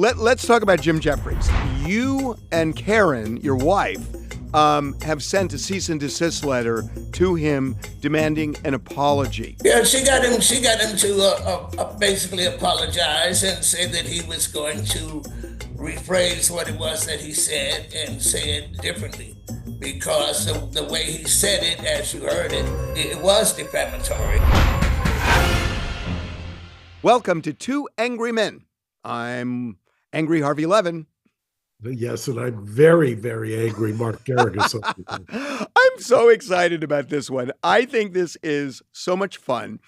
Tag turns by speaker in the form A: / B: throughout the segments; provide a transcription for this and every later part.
A: Let's talk about Jim Jefferies. You and Karen, your wife, have sent a cease and desist letter to him demanding an apology.
B: Yeah, she got him to basically apologize and say that he was going to rephrase what it was that he said and say it differently. Because the way he said it, as you heard it, it was defamatory.
A: Welcome to Two Angry Men. I'm Angry Harvey Levin.
C: Yes, and I'm very, very angry, Mark Garrigus.
A: I'm so excited about this one. I think this is so much fun.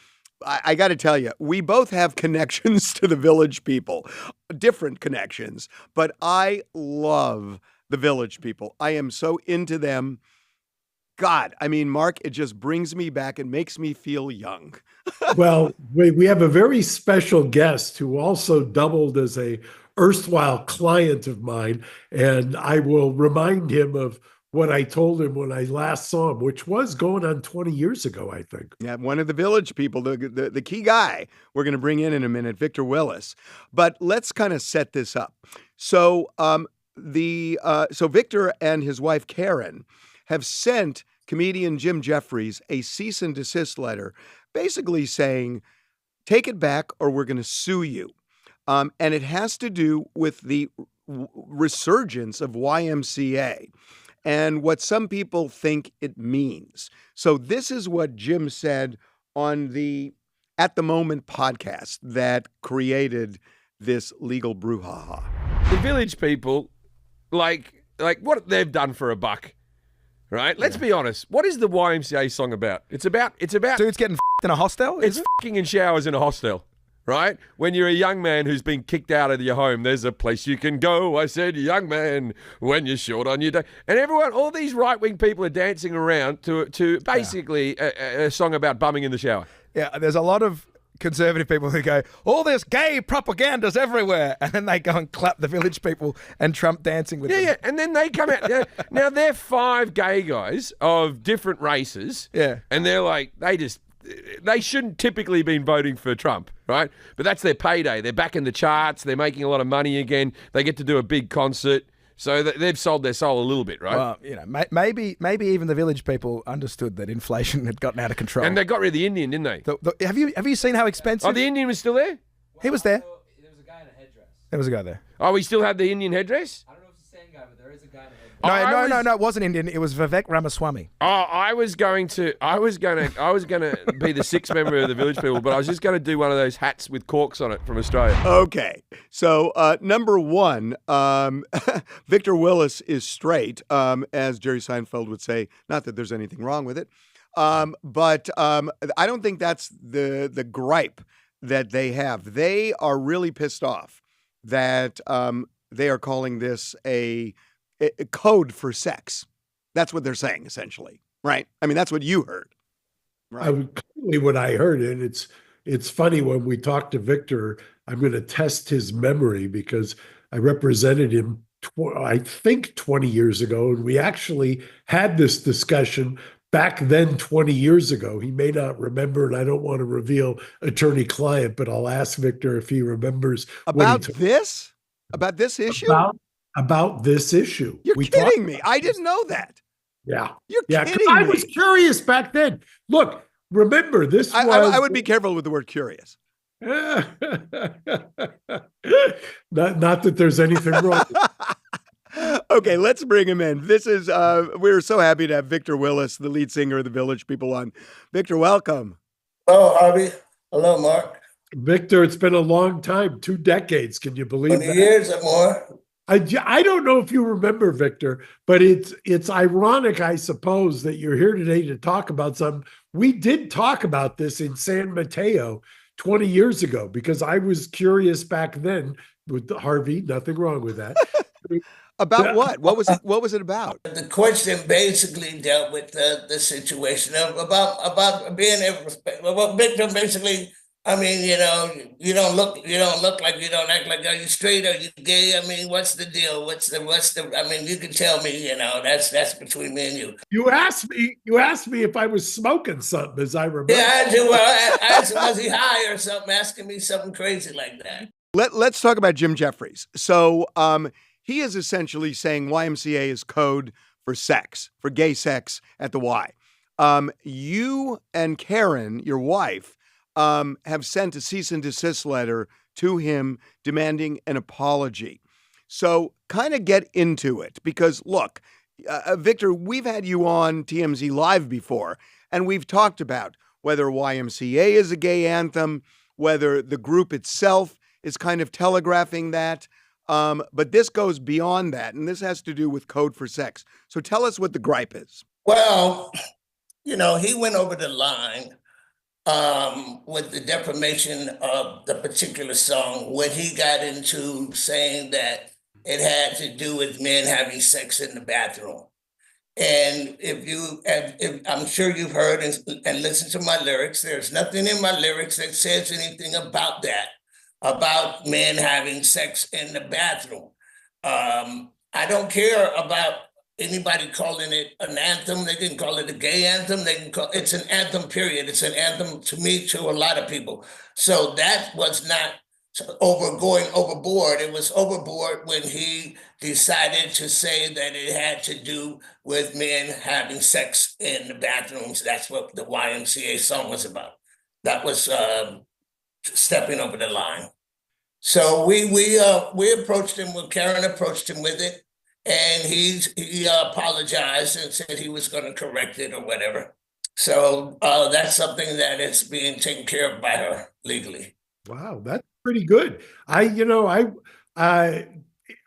A: I got to tell you, we both have connections to the Village People, different connections, but I love the Village People. I am so into them. God, I mean, Mark, it just brings me back and makes me feel young.
C: Well, we have a very special guest who also doubled as a erstwhile client of mine, and I will remind him of what I told him when I last saw him, which was going on 20 years ago, I think.
A: Yeah, one of the Village People, the key guy we're going to bring in a minute, Victor Willis. But let's kind of set this up. So so Victor and his wife Karen have sent comedian Jim Jefferies a cease and desist letter, basically saying, take it back or we're going to sue you. And it has to do with the resurgence of YMCA and what some people think it means. So this is what Jim said on the At the Moment podcast that created this legal brouhaha.
D: The Village People, like what they've done for a buck, right? Let's be honest. What is the YMCA song about? It's about
E: dudes getting f***ed in a hostel?
D: It's f***ing in showers in a hostel, right? When you're a young man who's been kicked out of your home, there's a place you can go. I said, young man, when you're short on your day. And everyone, all these right-wing people are dancing around to basically a song about bumming in the shower.
E: Yeah, there's a lot of conservative people who go, all this gay propaganda's everywhere. And then they go and clap the Village People and Trump dancing with them.
D: Yeah, and then they come out. Now, they're five gay guys of different races.
E: Yeah.
D: And they're like, they shouldn't typically been voting for Trump, right? But that's their payday. They're back in the charts. They're making a lot of money again. They get to do a big concert. So they've sold their soul a little bit, right?
E: Well, maybe even the Village People understood that inflation had gotten out of control.
D: And they got rid of the Indian, didn't they?
E: Have you seen how expensive?
D: Oh, the Indian was still there?
E: He was there.
F: There was a guy in a headdress.
E: There was a guy there.
D: Oh, we still had the Indian headdress?
F: I don't know if it's the same guy, but there is a guy in a headdress.
E: No, it wasn't Indian. It was Vivek Ramaswamy.
D: Oh, I was gonna be the sixth member of the Village People, but I was just gonna do one of those hats with corks on it from Australia.
A: Okay, so number one, Victor Willis is straight, as Jerry Seinfeld would say. Not that there's anything wrong with it, but I don't think that's the gripe that they have. They are really pissed off that they are calling this a code for sex. That's what they're saying, essentially, right? I mean, that's what you heard, right?
C: Clearly what I heard, and it's funny when we talked to Victor, I'm going to test his memory because I represented him, I think 20 years ago, and we actually had this discussion back then 20 years ago. He may not remember, and I don't want to reveal attorney-client, but I'll ask Victor if he remembers.
A: About this? About this issue?
C: About this issue.
A: You're kidding me. I didn't know that.
C: Yeah.
A: You're kidding me.
C: I was curious back then. Look, remember, this was...
A: I would be careful with the word curious.
C: not that there's anything wrong.
A: Okay, let's bring him in. This is, we're so happy to have Victor Willis, the lead singer of the Village People, on. Victor, welcome.
B: Hello, Harvey. Hello, Mark.
C: Victor, it's been a long time, 2 decades. Can you believe
B: 20
C: that?
B: years or more.
C: I don't know if you remember, Victor, but it's ironic, I suppose, that you're here today to talk about something. We did talk about this in San Mateo 20 years ago because I was curious back then with Harvey. Nothing wrong with that.
A: About what? What was it about?
B: The question basically dealt with the situation about being able to, well, Victor basically, I mean, you don't look like, you don't act like, are you straight? Are you gay? I mean, what's the deal? What's the, I mean, you can tell me, that's between me and you.
C: You asked me if I was smoking something, as I remember.
B: Yeah, I do. Well, I asked him, was he high or something, asking me something crazy like that.
A: Let's talk about Jim Jefferies. So he is essentially saying YMCA is code for sex, for gay sex at the Y. You and Karen, your wife, have sent a cease and desist letter to him demanding an apology. So kind of get into it because, look, Victor, we've had you on TMZ Live before, and we've talked about whether YMCA is a gay anthem, whether the group itself is kind of telegraphing that. But this goes beyond that, and this has to do with code for sex. So tell us what the gripe is.
B: Well, he went over the line with the defamation of the particular song when he got into saying that it had to do with men having sex in the bathroom. And if I'm sure you've heard and listened to my lyrics, there's nothing in my lyrics that says anything about that, about men having sex in the bathroom. I don't care about anybody calling it an anthem. They can call it a gay anthem. They can call it's an anthem, period. It's an anthem to me, to a lot of people. So that was not going overboard. It was overboard when he decided to say that it had to do with men having sex in the bathrooms. That's what the YMCA song was about. That was stepping over the line. So we approached him. Karen approached him with it, and he apologized and said he was going to correct it or whatever. So that's something that is being taken care of by her legally.
C: Wow, that's pretty good. I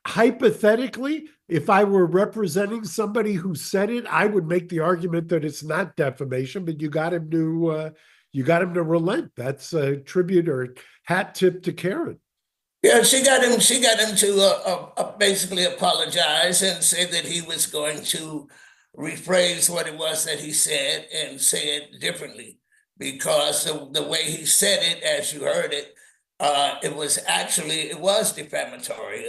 C: hypothetically, if I were representing somebody who said it, I would make the argument that it's not defamation, but you got him to relent. That's a tribute or hat tip to Karen.
B: Yeah, she got him to basically apologize and say that he was going to rephrase what it was that he said and say it differently, because the way he said it, as you heard it, it was defamatory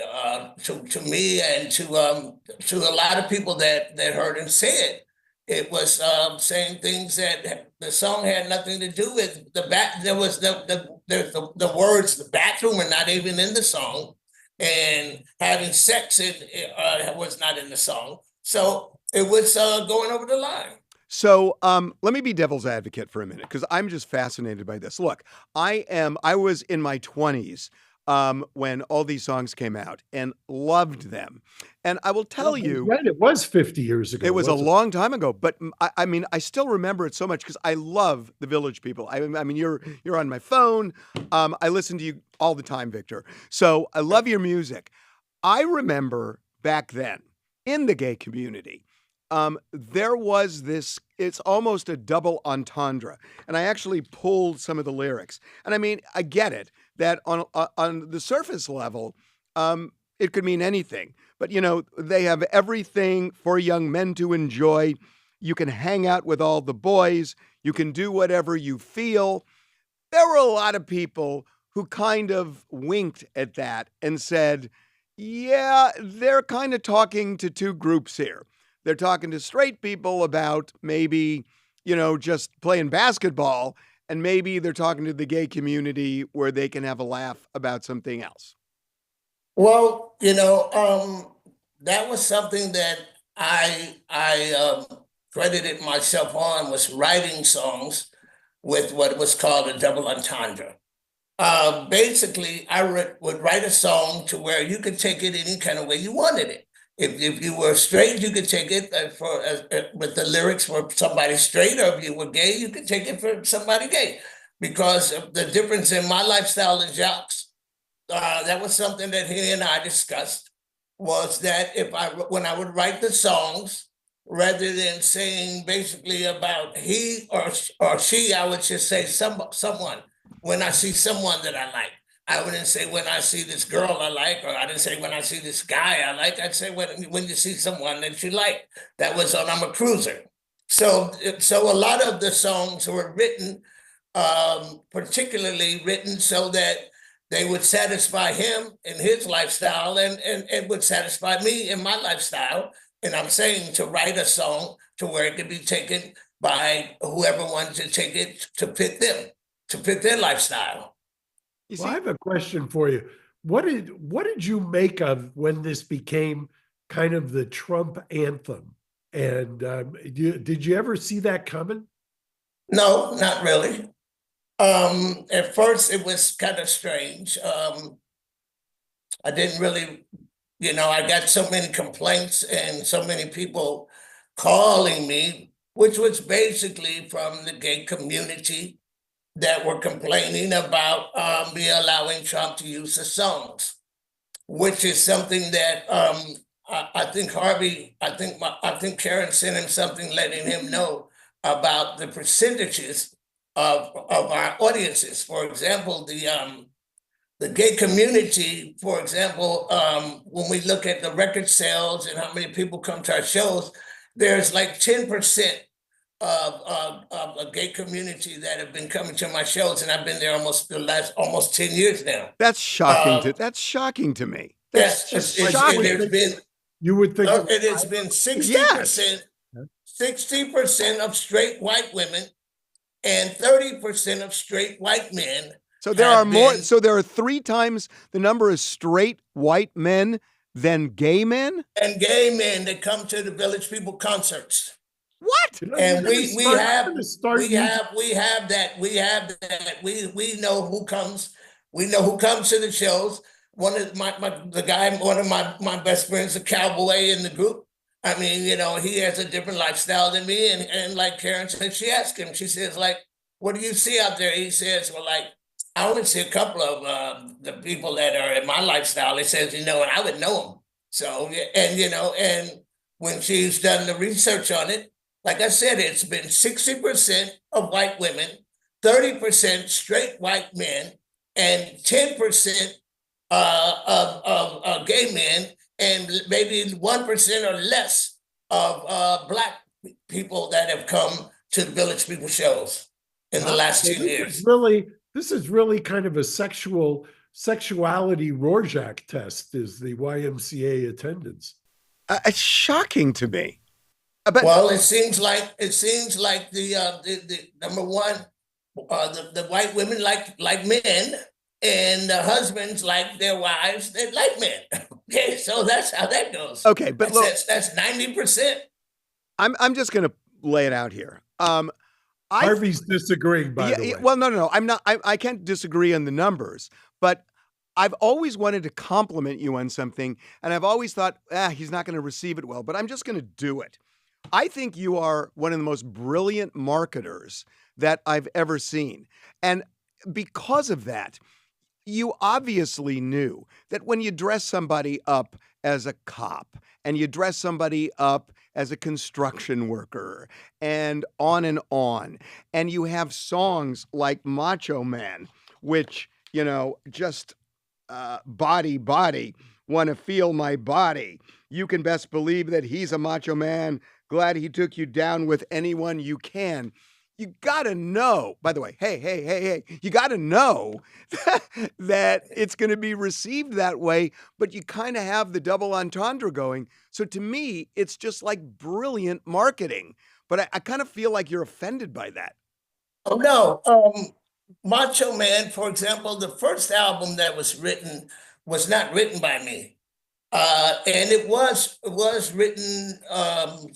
B: to me and to a lot of people that heard him say it. It was saying things that the song had nothing to do with. There was the words "the bathroom" are not even in the song, and having sex was not in the song. So it was going over the line.
A: So let me be devil's advocate for a minute, because I'm just fascinated by this. Look, I was in my 20s when all these songs came out and loved them. And I will tell you,
C: right, it was 50 years ago.
A: It was a long time ago, but I mean, I still remember it so much because I love the Village People. I mean, you're on my phone. I listen to you all the time, Victor. So I love your music. I remember back then in the gay community, there was this, it's almost a double entendre. And I actually pulled some of the lyrics. And I mean, I get it that on the surface level, it could mean anything. But, they have everything for young men to enjoy. You can hang out with all the boys. You can do whatever you feel. There were a lot of people who kind of winked at that and said, yeah, they're kind of talking to two groups here. They're talking to straight people about maybe, just playing basketball, and maybe they're talking to the gay community where they can have a laugh about something else.
B: Well, that was something that I credited myself on, was writing songs with what was called a double entendre. Basically, I would write a song to where you could take it any kind of way you wanted it. If you were straight, you could take it with the lyrics for somebody straight, or if you were gay, you could take it for somebody gay. Because of the difference in my lifestyle and Jacques, that was something that he and I discussed, was that when I would write the songs, rather than saying basically about he or she, I would just say someone. When I see someone that I like, I wouldn't say when I see this girl I like, or I didn't say when I see this guy I like. I'd say when you see someone that you like. That was on I'm a Cruiser. So a lot of the songs were written, particularly written so that they would satisfy him in his lifestyle and would satisfy me in my lifestyle. And I'm saying to write a song to where it could be taken by whoever wanted to take it to fit them, to fit their lifestyle.
C: Well, I have a question for you. what did you make of when this became kind of the Trump anthem? And did you ever see that coming?
B: No, not really. At first, it was kind of strange. I didn't really, I got so many complaints and so many people calling me, which was basically from the gay community that were complaining about me allowing Trump to use the songs, which is something that I think Harvey, I think Karen sent him something letting him know about the percentages of our audiences. For example, the gay community, for example, when we look at the record sales and how many people come to our shows, there's like 10% of a gay community that have been coming to my shows, and I've been there almost 10 years now.
A: That's shocking. That's shocking to me. That's
B: yes,
A: just shocking.
B: There's been,
C: you would think
B: it has been 60%, 60% of straight white women and 30% of straight white men.
A: So there are more. So there are 3 times the number of straight white men than gay men.
B: And gay men that come to the Village People concerts.
A: What?
B: And we have that. We know who comes. We know who comes to the shows. One of my best friends, a cowboy in the group. I mean, he has a different lifestyle than me. And like Karen said, she asked him, she says, like, what do you see out there? He says, well, like, I only see a couple of the people that are in my lifestyle. He says, and I would know them. So, and when she's done the research on it, like I said, it's been 60% of white women, 30% straight white men, and 10% of gay men, and maybe 1% or less of Black people that have come to the Village People shows in the last 2 years.
C: This is really kind of a sexuality Rorschach test, is the YMCA attendance.
A: It's shocking to me.
B: Well, it seems like the number one, the white women like men, and the husbands like their wives that like men. Okay, so that's how that goes.
A: Okay, but look,
B: that's 90%.
A: I'm just going to lay it out here.
C: Harvey's disagreeing, by the way.
A: Well, no. I'm not. I can't disagree on the numbers, but I've always wanted to compliment you on something, and I've always thought, he's not going to receive it well, but I'm just going to do it. I think you are one of the most brilliant marketers that I've ever seen. And because of that, you obviously knew that when you dress somebody up as a cop and you dress somebody up as a construction worker and on, and you have songs like Macho Man, which, just body, want to feel my body. You can best believe that he's a macho man. Glad he took you down with anyone you can. You got to know, by the way, hey, you got to know that it's going to be received that way, but you kind of have the double entendre going. So to me, it's just like brilliant marketing, but I kind of feel like you're offended by that.
B: Oh, no. Macho Man, for example, the first album that was written was not written by me. And it was written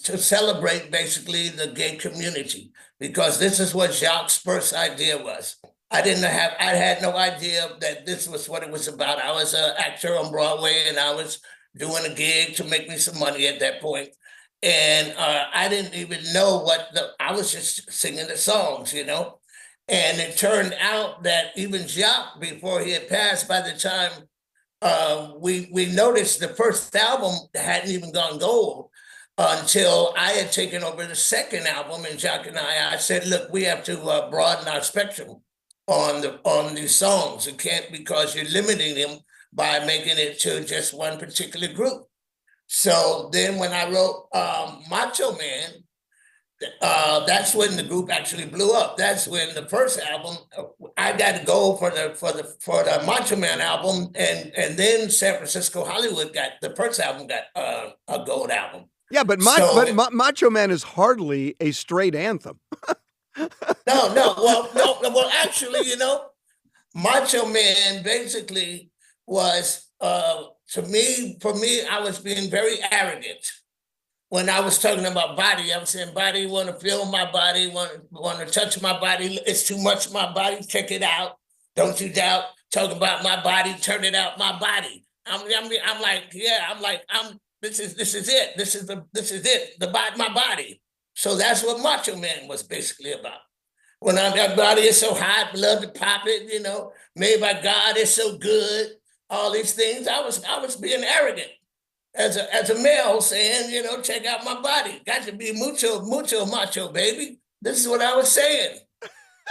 B: to celebrate basically the gay community, because this is what Jacques' first idea was. I had no idea that this was what it was about. I was an actor on Broadway, and I was doing a gig to make me some money at that point. And I didn't even know I was just singing the songs, And it turned out that even Jacques, before he had passed, by the time we noticed the first album hadn't even gone gold until I had taken over the second album, and Jacques and I said, look, we have to broaden our spectrum on these songs. It can't, because you're limiting them by making it to just one particular group. So then when I wrote Macho Man, that's when the group actually blew up. That's when the first album, I got to go for the Macho Man album, and then San Francisco Hollywood got the first album, got a gold album.
A: Yeah, but Macho Man is hardly a straight anthem.
B: No. Well, actually, Macho Man basically was, for me, I was being very arrogant. When I was talking about body, I was saying, body, want to feel my body, want to touch my body. It's too much my body, check it out. Don't you doubt. Talk about my body, turn it out, my body. I'm like, yeah, this is it. This is it, my body. So that's what Macho Man was basically about. When that body is so hot, love to pop it, made by God, it's so good. All these things, I was being arrogant as a male, saying, check out my body. Got to be mucho macho, baby. This is what I was saying.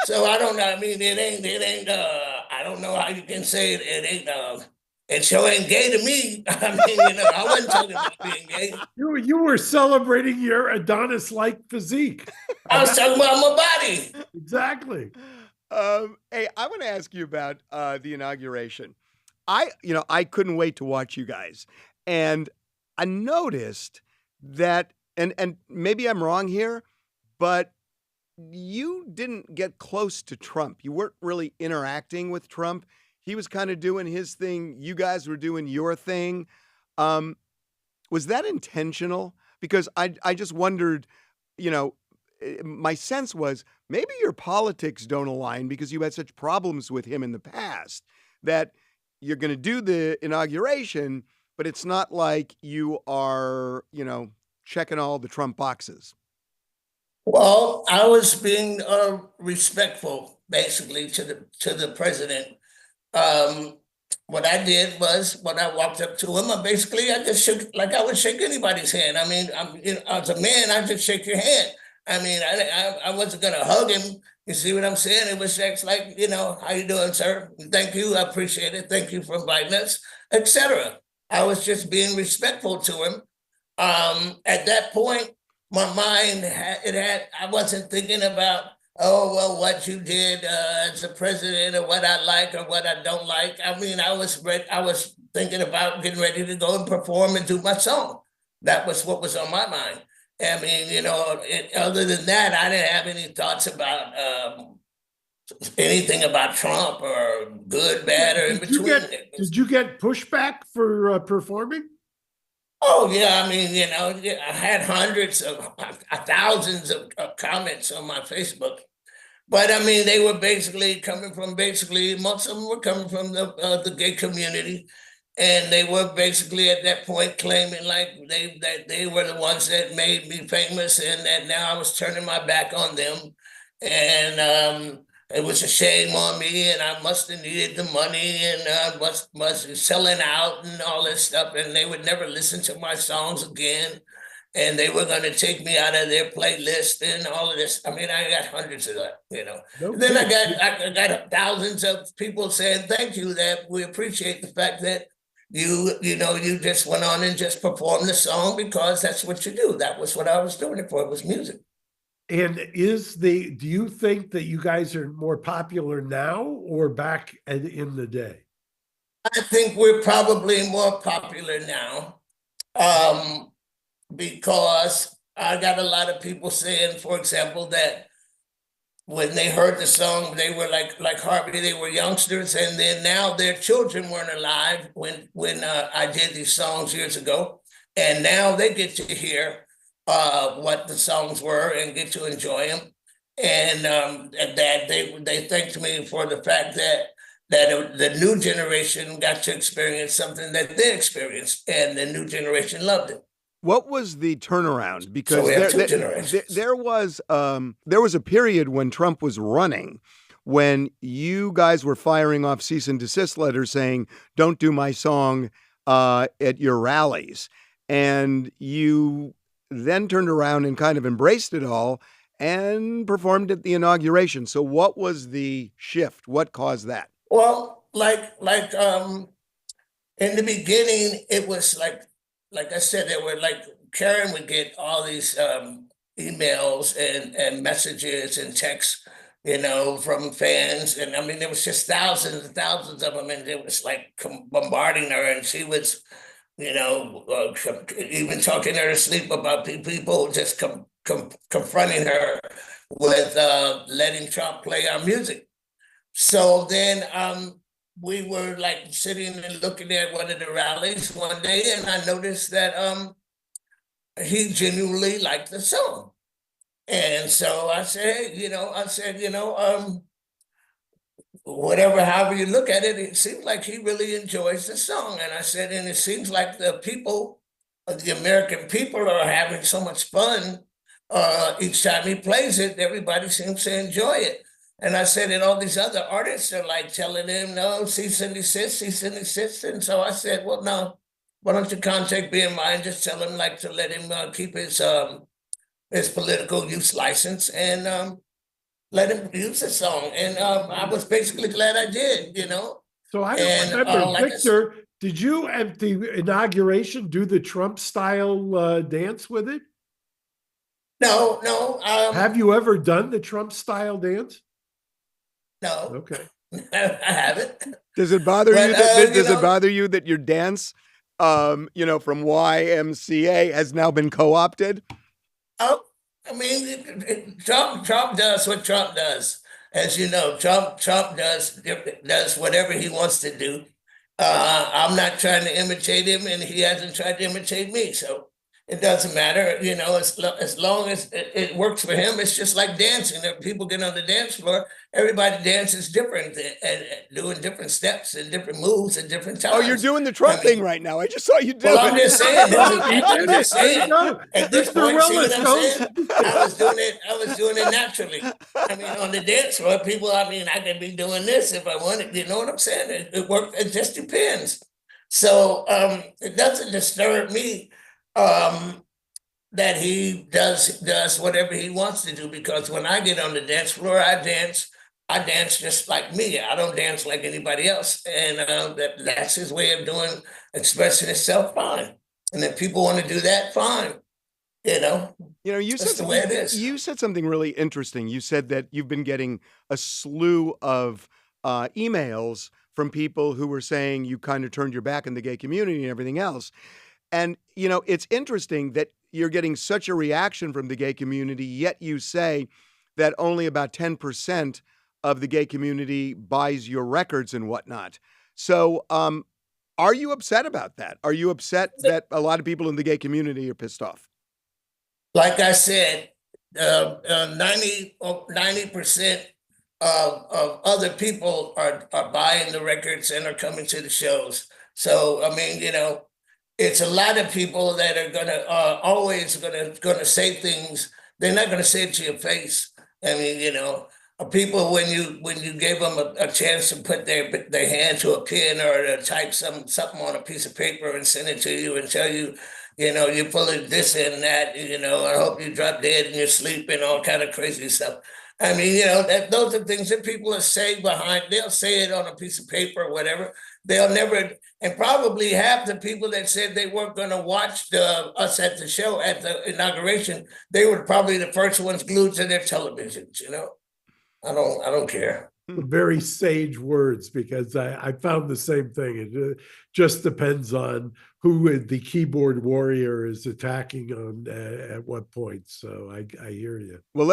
B: So I don't know. I mean, it ain't. I don't know how you can say it ain't. It sure ain't gay to me. I mean, I wasn't talking about being gay.
C: You were celebrating your Adonis-like physique.
B: I was talking about my body.
C: Exactly.
A: Hey, I want to ask you about the inauguration. I couldn't wait to watch you guys, and I noticed that, and maybe I'm wrong here, but you didn't get close to Trump. You weren't really interacting with Trump. He was kind of doing his thing. You guys were doing your thing. Was that intentional? Because I just wondered, my sense was maybe your politics don't align because you had such problems with him in the past that you're going to do the inauguration, but it's not like you are, checking all the Trump boxes.
B: Well, I was being respectful, basically, to the president. What I did was, when I walked up to him, I just shook like I would shake anybody's hand. I mean, as a man, I just shake your hand. I mean, I wasn't gonna hug him. You see what I'm saying? It was just like, how you doing, sir? Thank you, I appreciate it. Thank you for inviting us, etc. I was just being respectful to him. At that point, my mind I wasn't thinking about, oh, well, what you did as a president or what I like or what I don't like. I mean, I was thinking about getting ready to go and perform and do my song. That was what was on my mind. I mean, other than that, I didn't have any thoughts about anything about Trump or good, bad, or in between.
C: Did you get pushback for performing?
B: Oh, yeah. I mean, I had thousands of comments on my Facebook. But I mean, they were coming from most of them were coming from the gay community. And they were basically at that point claiming like they were the ones that made me famous and that now I was turning my back on them. And it was a shame on me and I must have needed the money and must be selling out and all this stuff. And they would never listen to my songs again. And they were going to take me out of their playlist and all of this. I mean, I got hundreds of that, Then I got thousands of people saying, thank you, that we appreciate the fact that you just went on and just performed the song because that's what you do. That was what I was doing it for. It was music.
C: And do you think that you guys are more popular now or back in the day?
B: I think we're probably more popular now because I got a lot of people saying, for example, that when they heard the song, they were like Harvey, they were youngsters, and then now their children weren't alive when I did these songs years ago, and now they get to hear what the songs were and get to enjoy them, and that they thanked me for the fact that the new generation got to experience something that they experienced, and the new generation loved it.
A: What was the turnaround? Because
B: there
A: was a period when Trump was running when you guys were firing off cease and desist letters saying, don't do my song at your rallies. And you then turned around and kind of embraced it all and performed at the inauguration. So what was the shift? What caused that?
B: Well, in the beginning, it was like I said, there were Karen would get all these emails and messages and texts, from fans. And I mean, there was just thousands and thousands of them. And it was bombarding her. And she was, even talking her to sleep about people just confronting her with letting Trump play our music. So then we were like sitting and looking at one of the rallies one day, and I noticed that he genuinely liked the song. And so I said, whatever, however you look at it, it seems like he really enjoys the song. And I said, and it seems like the American people are having so much fun each time he plays it. Everybody seems to enjoy it. And I said, and all these other artists are like telling him, no, cease and desist, cease and desist. And so I said, well, no, why don't you contact BMI and just tell him like to let him keep his political use license and let him use the song. And I was basically glad I did,
C: So I don't remember, Victor, did you at the inauguration do the Trump style dance with it?
B: No, no.
C: Have you ever done the Trump style dance?
B: No.
C: Okay.
B: I haven't.
A: Does it bother you that does it bother you that your dance from Y.M.C.A. has now been co-opted?
B: Oh, I mean, Trump does what Trump does. As you know, Trump does whatever he wants to do. I'm not trying to imitate him, and he hasn't tried to imitate me. So it doesn't matter, as long as it works for him. It's just like dancing. If people get on the dance floor, everybody dances different and doing different steps and different moves at different times.
A: Oh, you're doing the Trump thing right now. I just saw you do
B: well,
A: it.
B: I'm just saying. At this point, see what I'm saying? I was doing it naturally. I mean, on the dance floor, people, I could be doing this if I wanted. You know what I'm saying? It works. It just depends. So it doesn't disturb me that he does whatever he wants to do, because when I get on the dance floor, I dance just like me. I don't dance like anybody else, and that's his way of expressing himself. Fine, and if people want to do that, fine.
A: You
B: that's the way it is.
A: You said something really interesting. You said that you've been getting a slew of emails from people who were saying you kind of turned your back on the gay community and everything else. And, it's interesting that you're getting such a reaction from the gay community, yet you say that only about 10% of the gay community buys your records and whatnot. So are you upset about that? Are you upset that a lot of people in the gay community are pissed off?
B: Like I said, 90% of other people are buying the records and are coming to the shows. So, it's a lot of people that are always gonna say things. They're not gonna say it to your face. People when you gave them a chance to put their hand to a pen or to type something on a piece of paper and send it to you and tell you, you're full of this and that. I hope you drop dead in your sleep and all kind of crazy stuff. Those are things that people will say they'll say it on a piece of paper or whatever. They'll never, and probably half the people that said they weren't going to watch us at the show, at the inauguration, they were probably the first ones glued to their televisions, I don't care.
C: Very sage words, because I found the same thing. It just depends on who the keyboard warrior is attacking on at what point. So I hear you.
A: Well,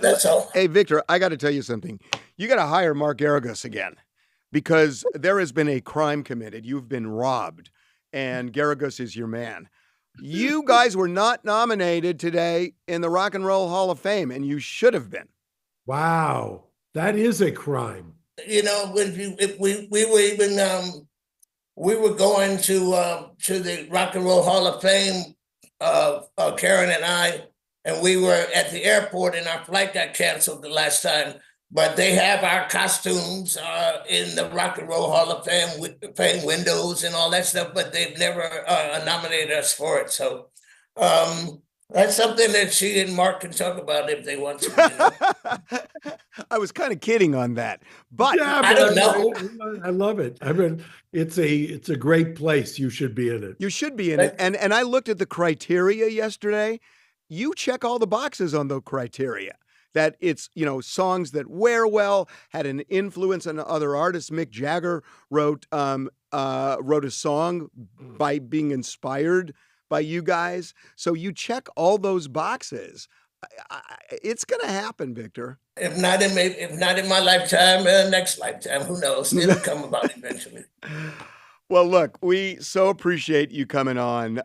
B: that's all.
A: Hey, Victor, I got to tell you something. You got to hire Mark Garagos again, because there has been a crime committed. You've been robbed, and Garagos is your man. You guys were not nominated today in the Rock and Roll Hall of Fame, and you should have been.
C: Wow, that is a crime.
B: We were going to the Rock and Roll Hall of Fame, Karen and I, and we were at the airport, and our flight got canceled the last time. But they have our costumes in the Rock and Roll Hall of Fame with the fame windows and all that stuff, but they've never nominated us for it. So that's something that she and Mark can talk about if they want to.
A: I was kind of kidding on that, but
C: yeah,
B: I don't know.
C: I love it. It's a great place. You should be in it.
A: You should be in it. And I looked at the criteria yesterday. You check all the boxes on the criteria. That it's, songs that wear well, had an influence on other artists. Mick Jagger wrote a song by being inspired by you guys. So you check all those boxes. It's going to happen, Victor.
B: If not in my lifetime, next lifetime, who knows? It'll come about eventually.
A: Well, look, we so appreciate you coming on.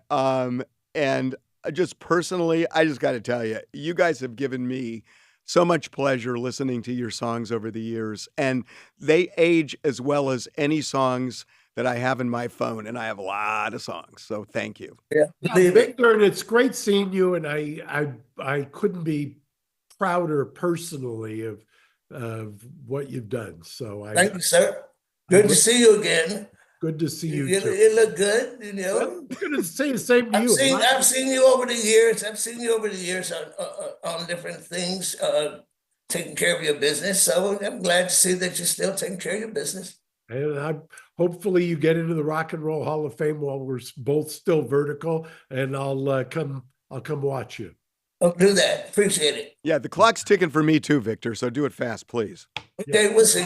A: And just personally, I just got to tell you, you guys have given me so much pleasure listening to your songs over the years. And they age as well as any songs that I have in my phone. And I have a lot of songs. So thank you.
B: Yeah,
C: Victor, and it's great seeing you. And I couldn't be prouder personally of what you've done. So
B: thank you, sir. Good to see you again.
C: Good to see you.
B: You look good, you know.
C: I'm going to say the same to you.
B: I've seen you over the years. I've seen you over the years on different things, taking care of your business. So I'm glad to see that you're still taking care of your business.
C: And hopefully you get into the Rock and Roll Hall of Fame while we're both still vertical, and I'll come watch you.
B: I'll do that. Appreciate it.
A: Yeah, the clock's ticking for me too, Victor. So do it fast, please.
B: Okay, we'll see.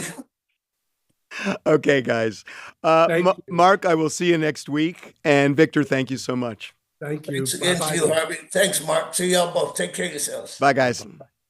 A: Okay, guys. Mark, I will see you next week. And Victor, thank you so much.
C: Thank you.
B: Thanks again to you, Harvey. Thanks, Mark. See y'all both. Take care of yourselves.
A: Bye, guys.